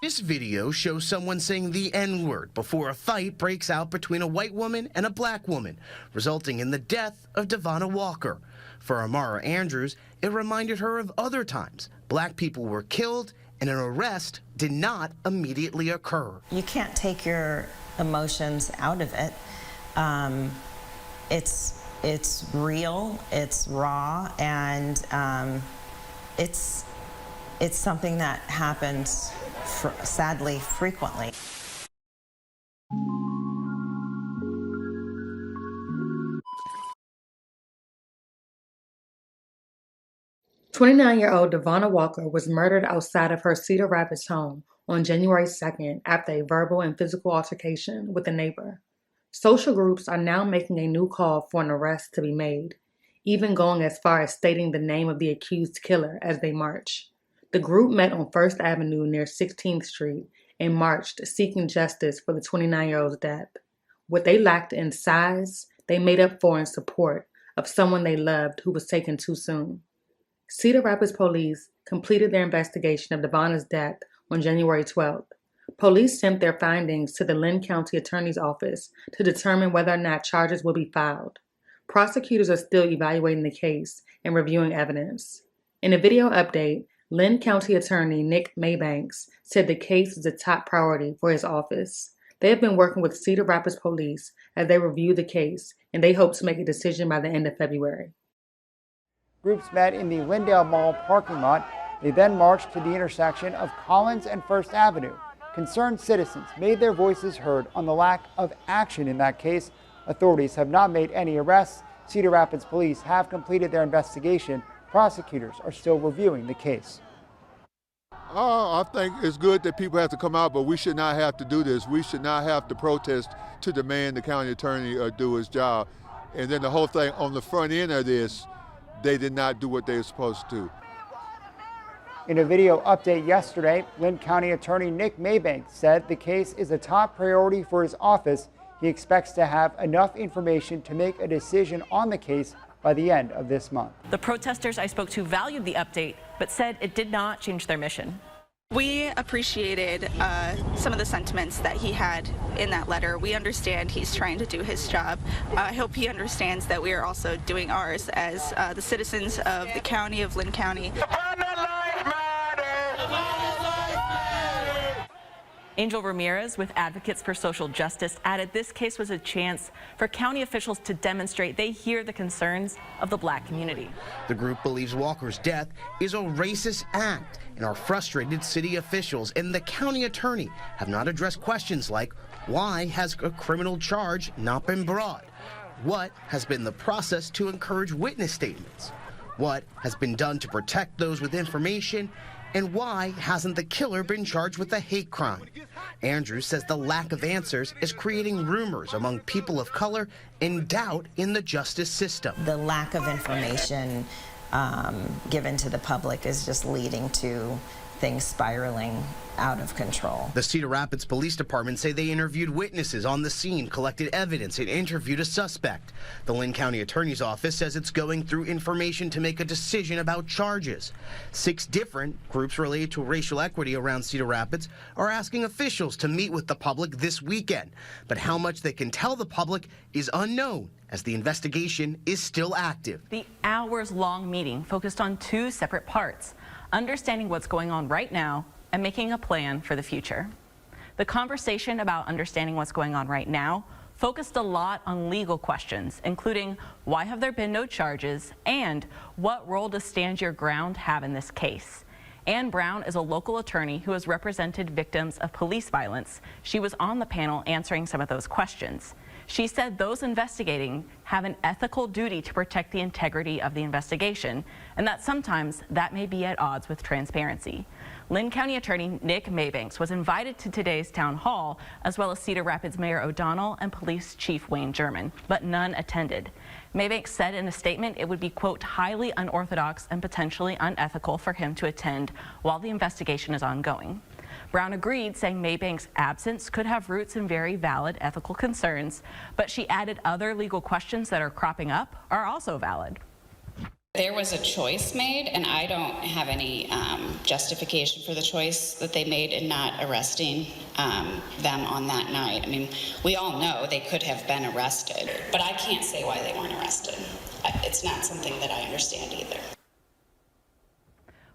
This video shows someone saying the N-word before a fight breaks out between a white woman and a black woman, resulting in the death of Devonna Walker. For Amara Andrews, it reminded her of other times black people were killed and an arrest did not immediately occur. You can't take your emotions out of it. It's real, it's raw, and it's something that happens sadly frequently. 29-year-old Devonna Walker was murdered outside of her Cedar Rapids home on January 2nd after a verbal and physical altercation with a neighbor. Social groups are now making a new call for an arrest to be made, even going as far as stating the name of the accused killer as they march. The group met on 1st Avenue near 16th Street and marched seeking justice for the 29-year-old's death. What they lacked in size, they made up for in support of someone they loved who was taken too soon. Cedar Rapids police completed their investigation of Devonna's death on January 12th. Police sent their findings to the Lynn County Attorney's Office to determine whether or not charges will be filed. Prosecutors are still evaluating the case and reviewing evidence. In a video update, Lynn County Attorney Nick Maybanks said the case is a top priority for his office. They have been working with Cedar Rapids police as they review the case, and they hope to make a decision by the end of February. Groups met in the Lindale Mall parking lot. They then marched to the intersection of Collins and 1st Avenue. Concerned citizens made their voices heard on the lack of action in that case. Authorities have not made any arrests. Cedar Rapids police have completed their investigation. Prosecutors are still reviewing the case. I think it's good that people have to come out, but we should not have to do this. We should not have to protest to demand the county attorney do his job. And then the whole thing on the front end of this, they did not do what they were supposed to do. In a video update yesterday, Lynn County Attorney Nick Maybanks said the case is a top priority for his office. He expects to have enough information to make a decision on the case by the end of this month. The protesters I spoke to valued the update, but said it did not change their mission. We appreciated some of the sentiments that he had in that letter. We understand he's trying to do his job. I hope he understands that we are also doing ours as the citizens of the county of Lynn County. Angel Ramirez with Advocates for Social Justice added this case was a chance for county officials to demonstrate they hear the concerns of the black community. The group believes Walker's death is a racist act and are frustrated city officials and the county attorney have not addressed questions like why has a criminal charge not been brought? What has been the process to encourage witness statements? What has been done to protect those with information? And why hasn't the killer been charged with a hate crime? Andrews says the lack of answers is creating rumors among people of color and doubt in the justice system. The lack of information given to the public is just leading to things spiraling out of control. The Cedar Rapids Police Department say they interviewed witnesses on the scene, collected evidence, and interviewed a suspect. The Lynn County Attorney's Office says it's going through information to make a decision about charges. 6 different groups related to racial equity around Cedar Rapids are asking officials to meet with the public this weekend. But how much they can tell the public is unknown, as the investigation is still active. The hours-long meeting focused on 2 separate parts: understanding what's going on right now and making a plan for the future. The conversation about understanding what's going on right now focused a lot on legal questions, including why have there been no charges and what role does Stand Your Ground have in this case. Ann Brown is a local attorney who has represented victims of police violence. She was on the panel answering some of those questions. She said those investigating have an ethical duty to protect the integrity of the investigation, and that sometimes that may be at odds with transparency. Lynn County Attorney Nick Maybanks was invited to today's town hall, as well as Cedar Rapids Mayor O'Donnell and Police Chief Wayne German, but none attended. Maybanks said in a statement it would be, quote, highly unorthodox and potentially unethical for him to attend while the investigation is ongoing. Brown agreed, saying Maybanks' absence could have roots in very valid ethical concerns, but she added other legal questions that are cropping up are also valid. There was a choice made, and I don't have any justification for the choice that they made in not arresting them on that night. I mean, we all know they could have been arrested, but I can't say why they weren't arrested. It's not something that I understand either.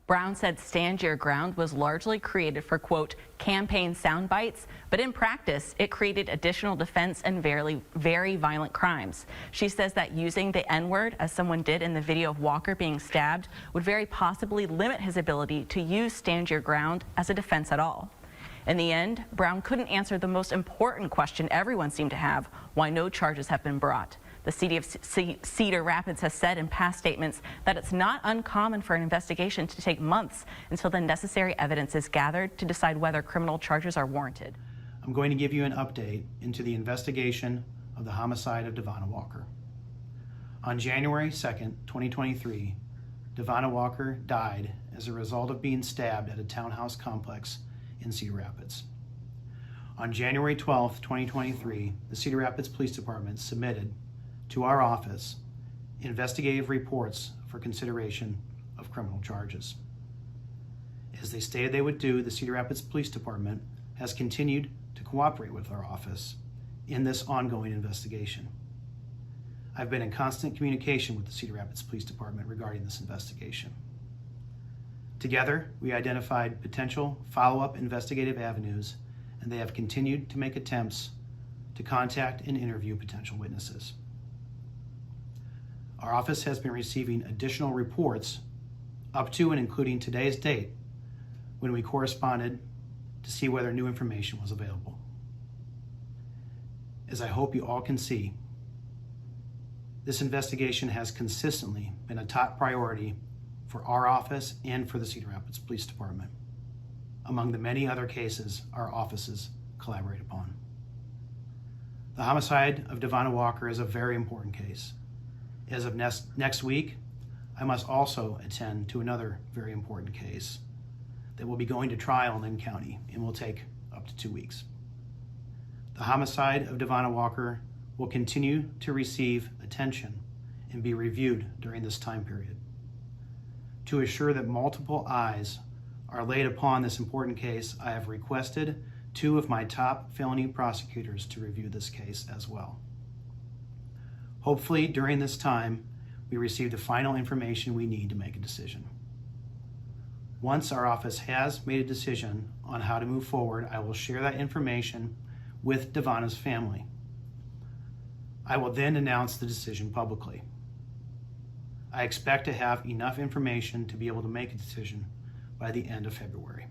Brown said Stand Your Ground was largely created for, quote, campaign sound bites, but in practice, it created additional defense and very violent crimes. She says that using the N-word, as someone did in the video of Walker being stabbed, would very possibly limit his ability to use Stand Your Ground as a defense at all. In the end, Brown couldn't answer the most important question everyone seemed to have: why no charges have been brought. The city of Cedar Rapids has said in past statements that it's not uncommon for an investigation to take months until the necessary evidence is gathered to decide whether criminal charges are warranted. I'm going to give you an update into the investigation of the homicide of Devonna Walker. On January 2nd, 2023, Devonna Walker died as a result of being stabbed at a townhouse complex in Cedar Rapids. On January 12th, 2023, the Cedar Rapids Police Department submitted to our office investigative reports for consideration of criminal charges. As they stated they would do, the Cedar Rapids Police Department has continued to cooperate with our office in this ongoing investigation. I've been in constant communication with the Cedar Rapids Police Department regarding this investigation. Together, we identified potential follow-up investigative avenues, and they have continued to make attempts to contact and interview potential witnesses. Our office has been receiving additional reports up to and including today's date, when we corresponded to see whether new information was available. As I hope you all can see, this investigation has consistently been a top priority for our office and for the Cedar Rapids Police Department, among the many other cases our offices collaborate upon. The homicide of Devonna Walker is a very important case. As of next week, I must also attend to another very important case that will be going to trial in Lynn County and will take up to 2 weeks. The homicide of Devonna Walker will continue to receive attention and be reviewed during this time period. To assure that multiple eyes are laid upon this important case, I have requested 2 of my top felony prosecutors to review this case as well. Hopefully, during this time, we receive the final information we need to make a decision. Once our office has made a decision on how to move forward, I will share that information with Devonna's family. I will then announce the decision publicly. I expect to have enough information to be able to make a decision by the end of February.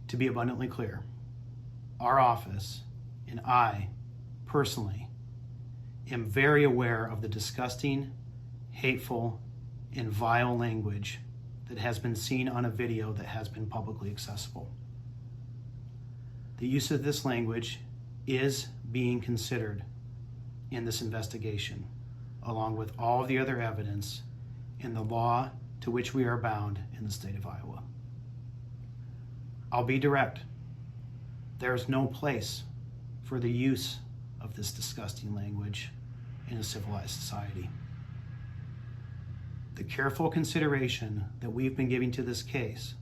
To be abundantly clear, our office and I personally am very aware of the disgusting, hateful, and vile language that has been seen on a video that has been publicly accessible. The use of this language is being considered in this investigation, along with all of the other evidence in the law to which we are bound in the state of Iowa. I'll be direct. There is no place for the use of this disgusting language in a civilized society. The careful consideration that we've been giving to this case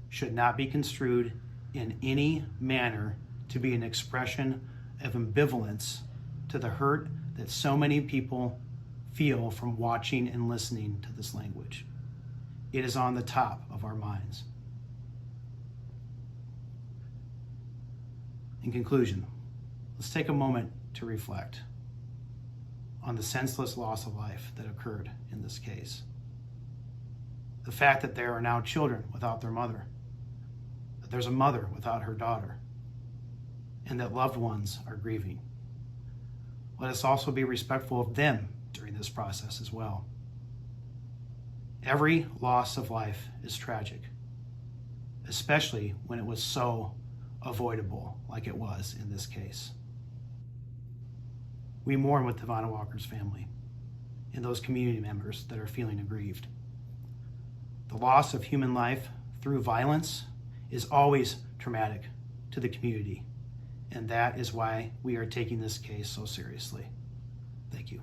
should not be construed in any manner to be an expression of ambivalence to the hurt that so many people feel from watching and listening to this language. It is on the top of our minds. In conclusion, let's take a moment to reflect on the senseless loss of life that occurred in this case. The fact that there are now children without their mother, that there's a mother without her daughter, and that loved ones are grieving. Let us also be respectful of them during this process as well. Every loss of life is tragic, especially when it was so avoidable like it was in this case. We mourn with Devonna Walker's family and those community members that are feeling aggrieved. The loss of human life through violence is always traumatic to the community, and that is why we are taking this case so seriously. Thank you.